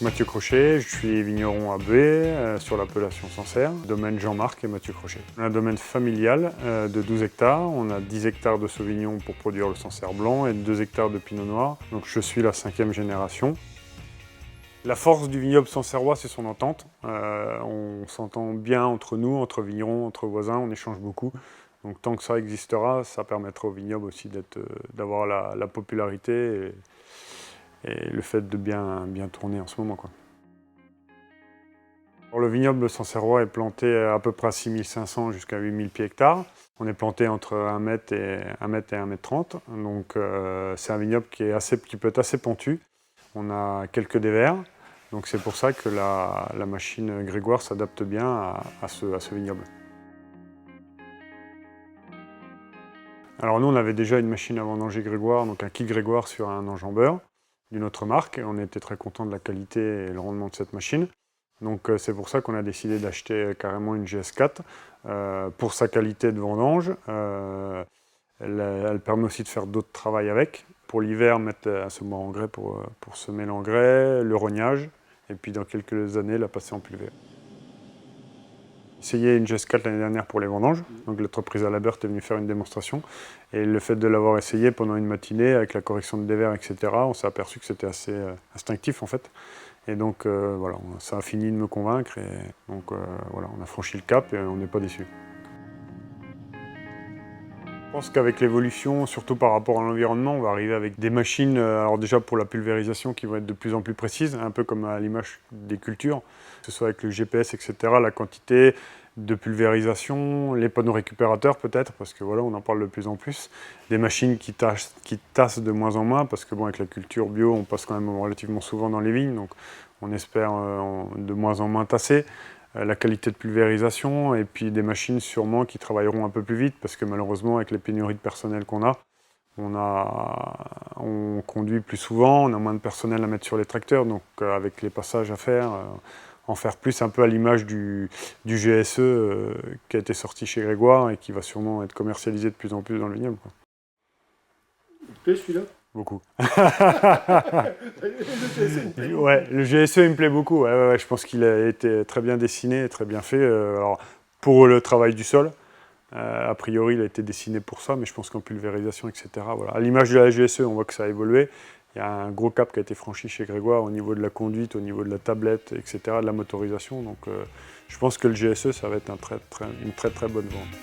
Mathieu Crochet, je suis vigneron à Bué, sur l'appellation Sancerre, domaine Jean-Marc et Mathieu Crochet. On a un domaine familial de 12 hectares, on a 10 hectares de Sauvignon pour produire le Sancerre blanc et 2 hectares de Pinot Noir, donc je suis la 5e génération. La force du vignoble sancerrois, c'est son entente. On s'entend bien entre nous, entre vignerons, entre voisins, on échange beaucoup. Donc tant que ça existera, ça permettra au vignoble aussi d'avoir la popularité et le fait de bien tourner en ce moment, quoi. Alors, le vignoble sancerrois est planté à peu près à 6500 jusqu'à 8000 pieds hectares. On est planté entre 1 mètre et 1 mètre 30. Donc c'est un vignoble qui peut être assez pentu. On a quelques dévers. Donc c'est pour ça que la machine Grégoire s'adapte bien à ce vignoble. Alors nous, on avait déjà une machine à vendanger Grégoire, donc un kit Grégoire sur un enjambeur d'une autre marque. On était très content de la qualité et le rendement de cette machine. Donc c'est pour ça qu'on a décidé d'acheter carrément une GS4 pour sa qualité de vendange. Elle permet aussi de faire d'autres travaux avec. Pour l'hiver, mettre un semoir engrais pour semer l'engrais, le rognage, et puis dans quelques années, la passer en pulvère. J'ai essayé une GS4 l'année dernière pour les vendanges, donc l'entreprise à la Berthe est venue faire une démonstration. Et le fait de l'avoir essayé pendant une matinée, avec la correction de dévers, etc., on s'est aperçu que c'était assez instinctif en fait. Et donc voilà, ça a fini de me convaincre, et donc voilà, on a franchi le cap et on n'est pas déçus. Je pense qu'avec l'évolution, surtout par rapport à l'environnement, on va arriver avec des machines, alors déjà pour la pulvérisation, qui vont être de plus en plus précises, un peu comme à l'image des cultures, que ce soit avec le GPS, etc., la quantité de pulvérisation, les panneaux récupérateurs peut-être, parce que voilà, on en parle de plus en plus, des machines qui tassent de moins en moins, parce que bon, avec la culture bio, on passe quand même relativement souvent dans les vignes, donc on espère de moins en moins tasser. La qualité de pulvérisation, et puis des machines sûrement qui travailleront un peu plus vite, parce que malheureusement avec les pénuries de personnel qu'on a, on conduit plus souvent, on a moins de personnel à mettre sur les tracteurs, donc avec les passages à faire, en faire plus un peu à l'image du GSE qui a été sorti chez Grégoire et qui va sûrement être commercialisé de plus en plus dans le vignoble, quoi. Il te plaît celui-là? Beaucoup. Le GSE, Ouais, le GSE il me plaît beaucoup. Ouais, je pense qu'il a été très bien dessiné, très bien fait. Alors, pour le travail du sol, a priori il a été dessiné pour ça, mais je pense qu'en pulvérisation, etc. Voilà. À l'image de la GSE, on voit que ça a évolué. Il y a un gros cap qui a été franchi chez Grégoire au niveau de la conduite, au niveau de la tablette, etc., de la motorisation. Donc je pense que le GSE, ça va être une très très bonne vente.